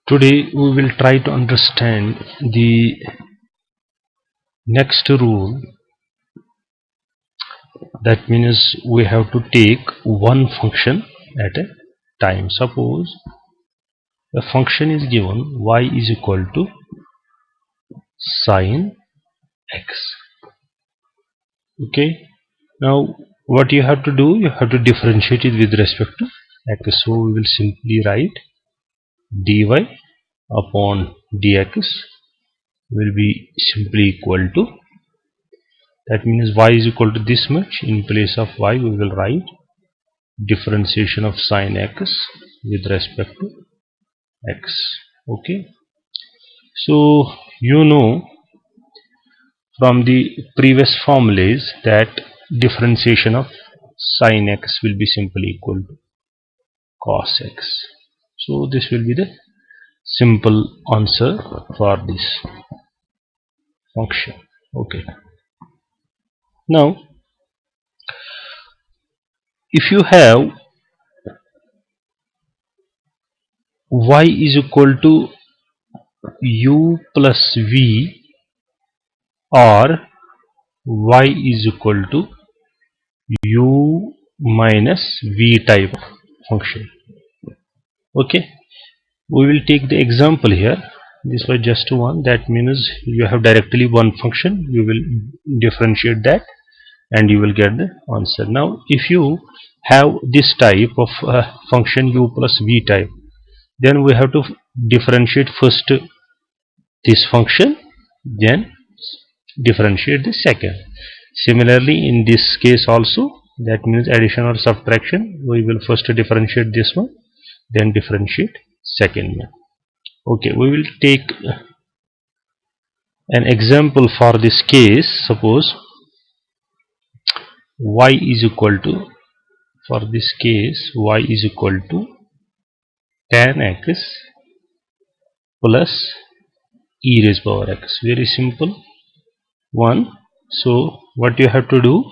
Today we will try to understand the next rule. That means we have to take one function at a time. Suppose a function is given y is equal to sine x. Okay. Now what you have to do, you have to differentiate it with respect to x. So we will simply write dy upon dx will be simply equal to, that means y is equal to this much. In place of y we will write differentiation of sine x with respect to x. Okay, so you know from the previous formulas that differentiation of sine x will be simply equal to cos x. So this will be the simple answer for this function. Okay, now if you have y is equal to u plus v, or y is equal to u minus v type of function. Okay, we will take the example here. This was just one. That means you have directly one function, you will differentiate that and you will get the answer. Now if you have this type of function u plus v type, then we have to differentiate first this function, then differentiate the second. Similarly in this case also, that means addition or subtraction, we will first differentiate this one, then differentiate second one. Okay, we will take an example for this case. Suppose y is equal to, for this case y is equal to tan x plus e raised power x. Very simple one. So what you have to do,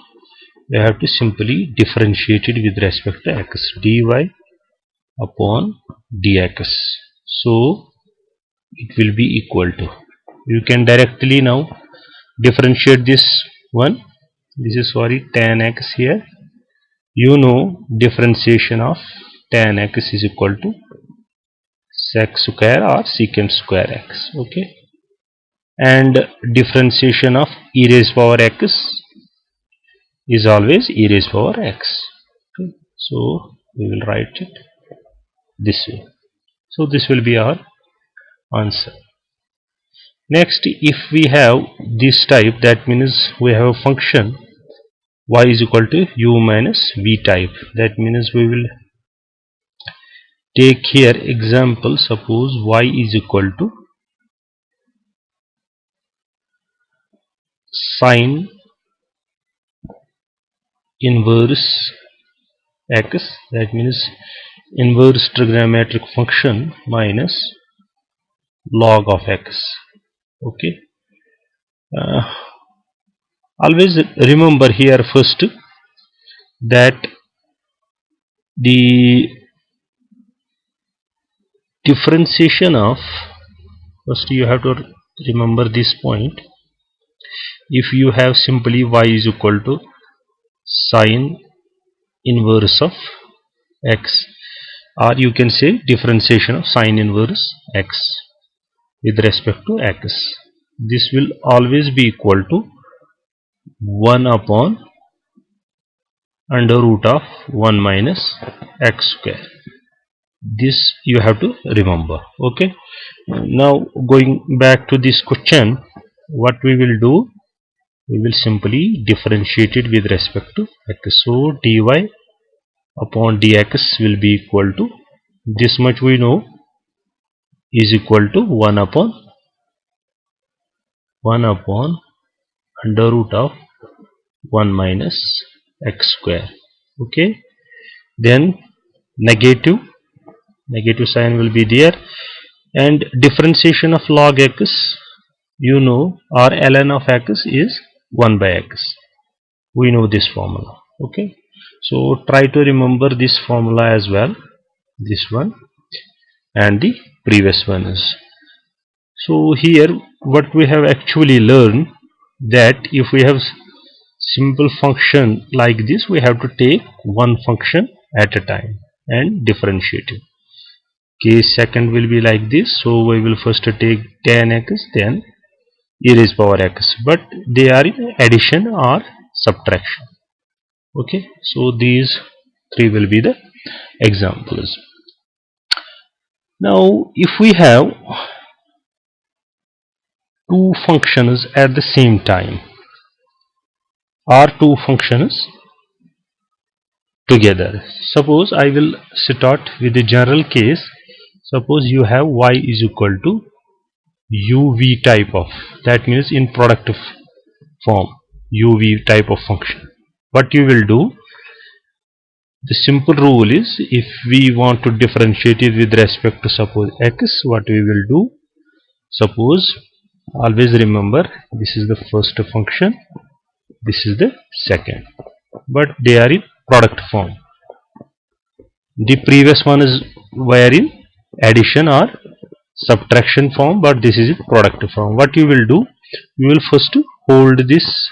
you have to simply differentiate it with respect to x, dy upon dx. So it will be equal to, you can directly now differentiate this one. This is sorry tan x here. You know differentiation of tan x is equal to sec square or secant square x. Okay, and differentiation of e raised power x is always e raised power x. Okay, so we will write it this way. So this will be our answer. Next, if we have this type, that means we have a function y is equal to u minus v type. That means we will take here example. Suppose y is equal to sine inverse x, that means inverse trigonometric function minus log of x. Okay, always remember here first that the differentiation of, first you have to remember this point. If you have simply y is equal to sine inverse of x, or you can say differentiation of sine inverse x with respect to x, this will always be equal to 1 upon under root of 1 minus x square. This you have to remember. Okay, now going back to this question, what we will do, we will simply differentiate it with respect to x. So dy upon dx will be equal to, this much we know is equal to 1 upon under root of 1 minus x square. Okay, then negative sign will be there, and differentiation of log x, you know, or ln of x is 1 by x. We know this formula. Okay, So try to remember this formula as well, this one and the previous one is. So here what we have actually learned, that if we have simple function like this, we have to take one function at a time and differentiate it. Case second will be like this. So we will first take tan x, then e raised power x, but they are in addition or subtraction. Okay, so these three will be the examples. Now if we have two functions at the same time, or two functions together, suppose I will start with the general case. Suppose you have y is equal to uv type of, that means in product form, uv type of function. What you will do, the simple rule is, if we want to differentiate it with respect to suppose x, what we will do, suppose, always remember, this is the first function, this is the second, but they are in product form. The previous one is were in addition or subtraction form, but this is in product form. What you will do, you will first hold this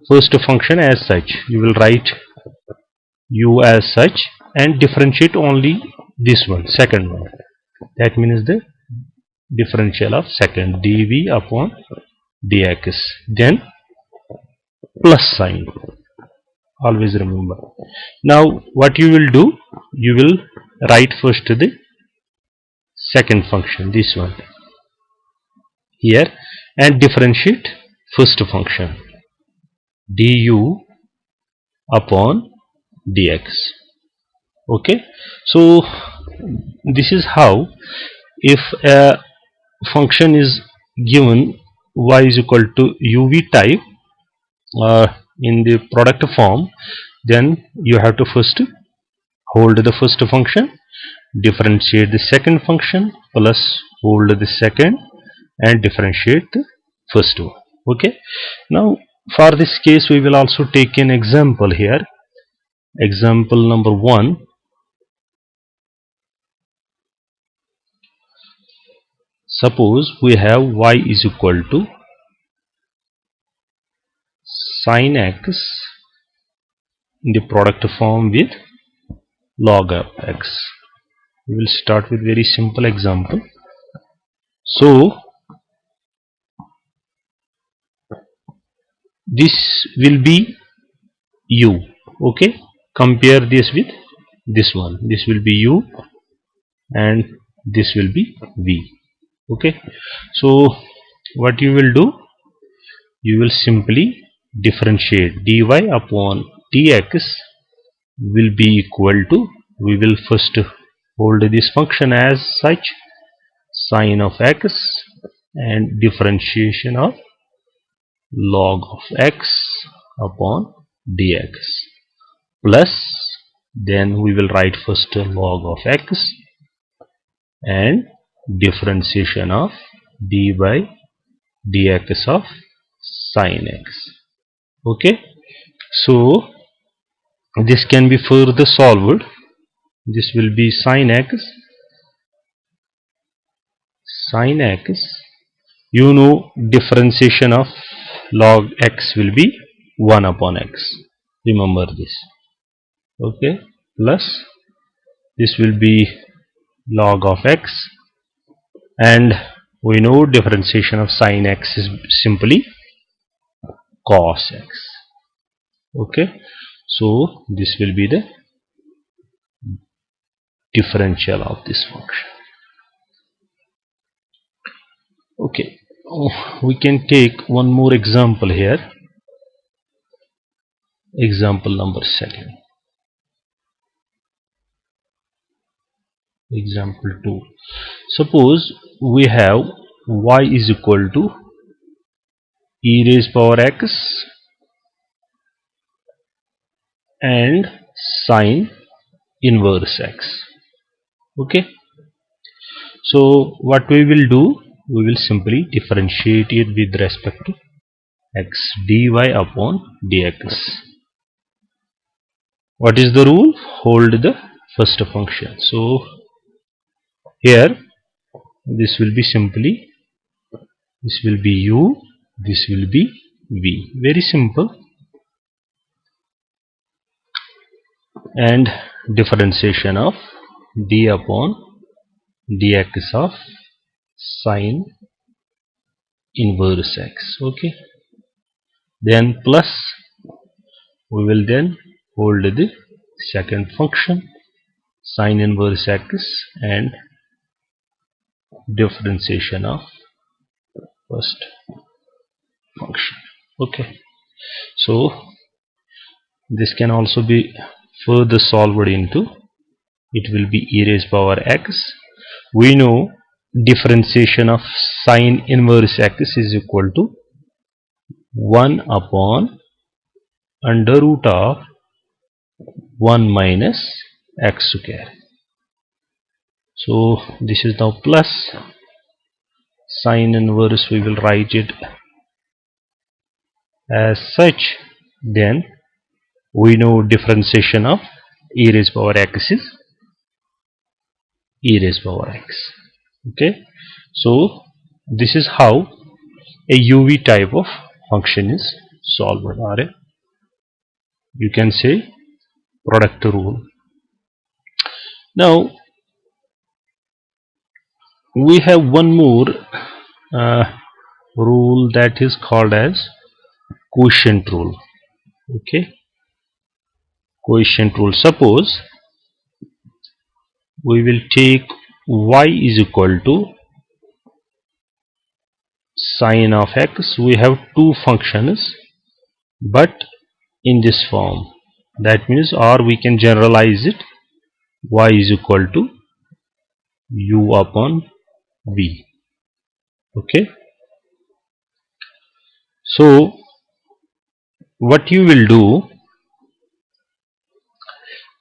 first function as such, you will write u as such and differentiate only this one, second one, that means the differential of second, dv upon dx, then plus sign, always remember. Now what you will do, you will write first the second function, this one here, and differentiate first function, du upon dx. Okay, so this is how, if a function is given y is equal to uv type in the product form, then you have to first hold the first function, differentiate the second function, plus hold the second and differentiate the first one. Okay, now for this case we will also take an example here. Example number 1. Suppose we have y is equal to sin x in the product form with log of x. We will start with very simple example. So this will be u. Okay, compare this with this one, this will be u and this will be v. Okay, so what you will do, you will simply differentiate dy upon dx will be equal to, we will first hold this function as such, sin of x and differentiation of log of x upon dx, plus then we will write first log of x and differentiation of d by dx of sin x. Okay, so this can be further solved. This will be sin x, you know, differentiation of log x will be 1 upon x, remember this. Okay, plus this will be log of x, and we know differentiation of sin x is simply cos x. Okay, so this will be the differential of this function. Okay, we can take one more example here. Example number 2. Example 2. Suppose we have y is equal to e raised power x and sine inverse x. Okay, so what we will do, we will simply differentiate it with respect to x, dy upon dx. What is the rule? Hold the first function. So here this will be simply, this will be u, this will be v. Very simple. And differentiation of d upon dx of sine inverse x. Okay. Then plus, we will then hold the second function sine inverse x and differentiation of first function. Okay. So this can also be further solved into, it will be e raised power x. We know differentiation of sine inverse x is equal to 1 upon under root of 1 minus x square. So this is now plus sine inverse, we will write it as such. Then we know differentiation of e raised power x is e raised power x. Okay. So this is how a UV type of function is solved, or you can say product rule. Now we have one more rule that is called as quotient rule. Okay. Quotient rule. Suppose we will take y is equal to sine of x. We have two functions but in this form. That means, or we can generalize it, y is equal to u upon v. Okay. So what you will do,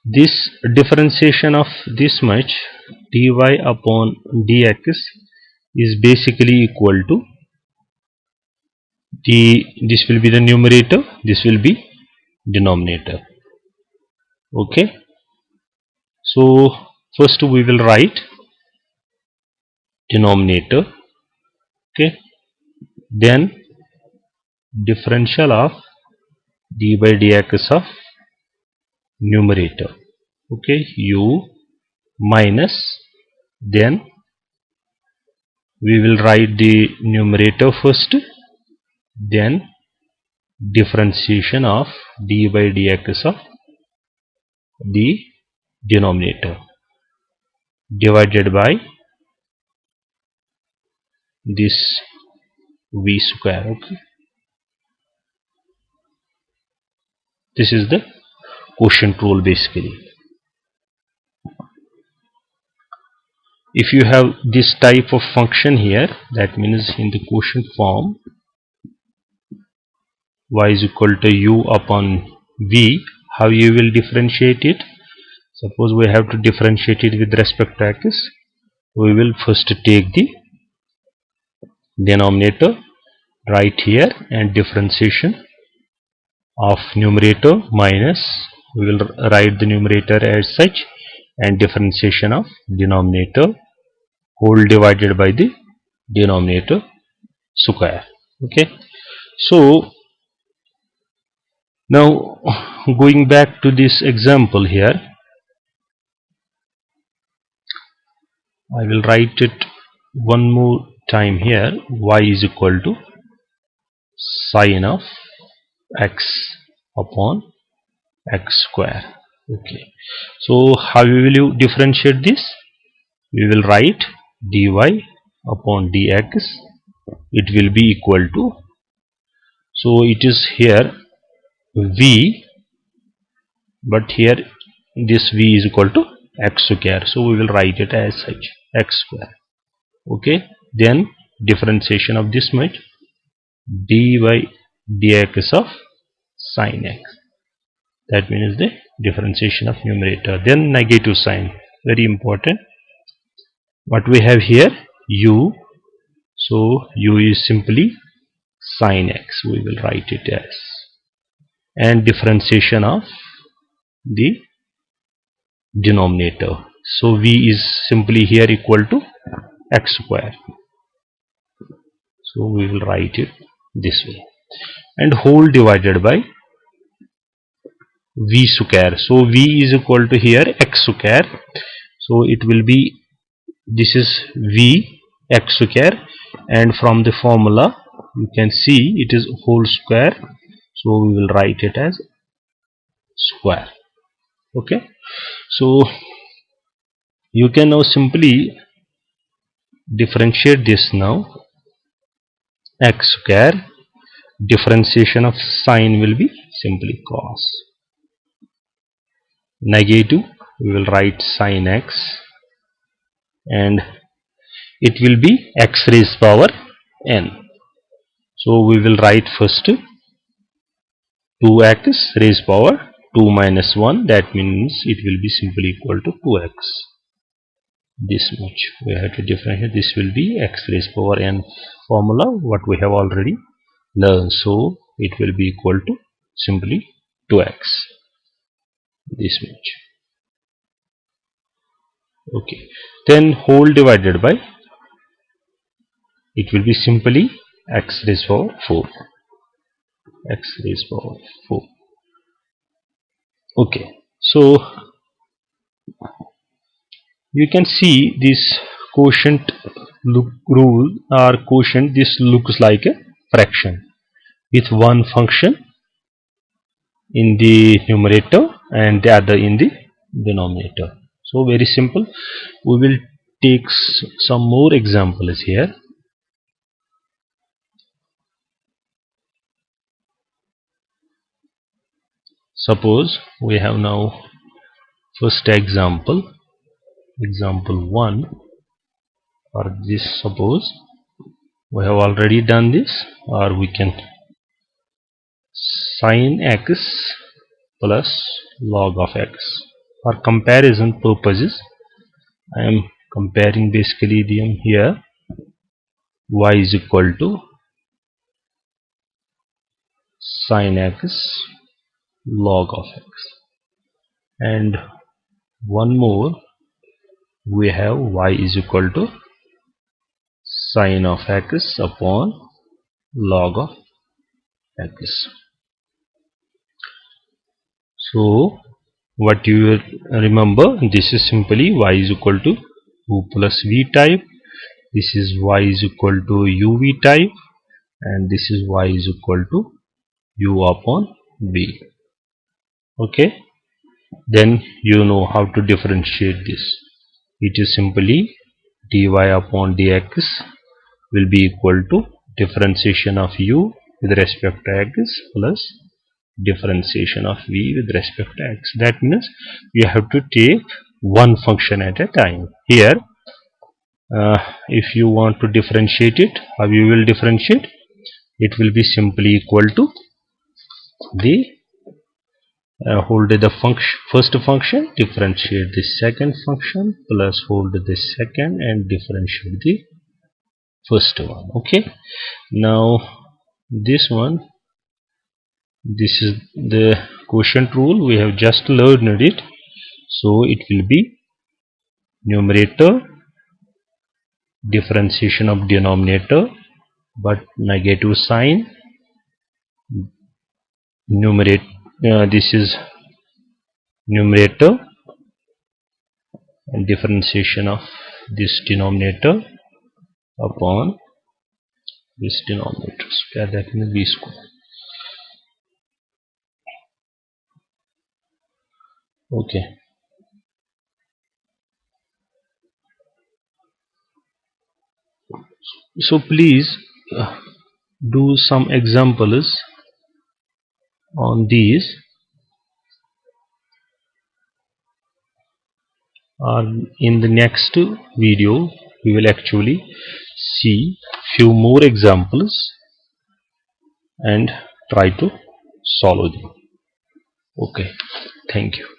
this differentiation of this much dy upon dx is basically equal to this will be the numerator, this will be denominator. Okay. So first we will write denominator. Okay. Then differential of d by dx of numerator. Okay. U minus, then we will write the numerator first, then differentiation of d by dx of the denominator divided by this v square. Okay. This is the quotient rule basically. If you have this type of function here, that means in the quotient form, y is equal to u upon v, how you will differentiate it? Suppose we have to differentiate it with respect to x. We will first take the denominator right here and differentiation of numerator minus, we will write the numerator as such, and differentiation of denominator whole divided by the denominator square. Okay. So now going back to this example here, I will write it one more time here. Y is equal to sine of x upon x square. Okay. So how will you differentiate this? We will write dy upon dx, it will be equal to, so it is here v, but here this v is equal to x square, so we will write it as such, x square. Okay. Then differentiation of this much dy dx of sine x, that means the differentiation of numerator. Then negative sign, very important. What we have here, u, so u is simply sine x, we will write it as, and differentiation of the denominator. So v is simply here equal to x square. So we will write it this way, and whole divided by v square. So v is equal to here x square. So it will be, this is v x square, and from the formula you can see it is whole square. So we will write it as square. Okay, so you can now simply differentiate this now. X square, differentiation of sign will be simply cos. Negative, we will write sin x, and it will be x raised power n. So we will write first 2x raised power 2 minus 1, that means it will be simply equal to 2x. This much we have to differentiate. This will be x raised power n formula, what we have already learned. So it will be equal to simply 2x, this much. Okay, then whole divided by, it will be simply x raised power 4, x raised power 4. Okay, so you can see this quotient rule or quotient, this looks like a fraction with one function in the numerator and the other in the denominator. So very simple. We will take some more examples here. Suppose we have now first example 1, or this, suppose we have already done this, or we can sin x plus log of x. For comparison purposes, I am comparing basically them here. Y is equal to sin x log of x, and one more, we have y is equal to sin of x upon log of x. So what you will remember, this is simply y is equal to u plus v type, this is y is equal to uv type, and this is y is equal to u upon v. Okay, then you know how to differentiate this. It is simply dy upon dx will be equal to differentiation of u with respect to x plus differentiation of v with respect to x. That means you have to take one function at a time. Here if you want to differentiate it, how you will differentiate? It will be simply equal to the hold the first function, differentiate the second function, plus hold the second and differentiate the first one. Okay, now this one, this is the quotient rule, we have just learned it. So it will be numerator differentiation of denominator but negative sign, this is numerator and differentiation of this denominator upon this denominator square, that means b square. Okay, so please do some examples on these, in the next video we will actually see few more examples and try to solve them. Okay, thank you.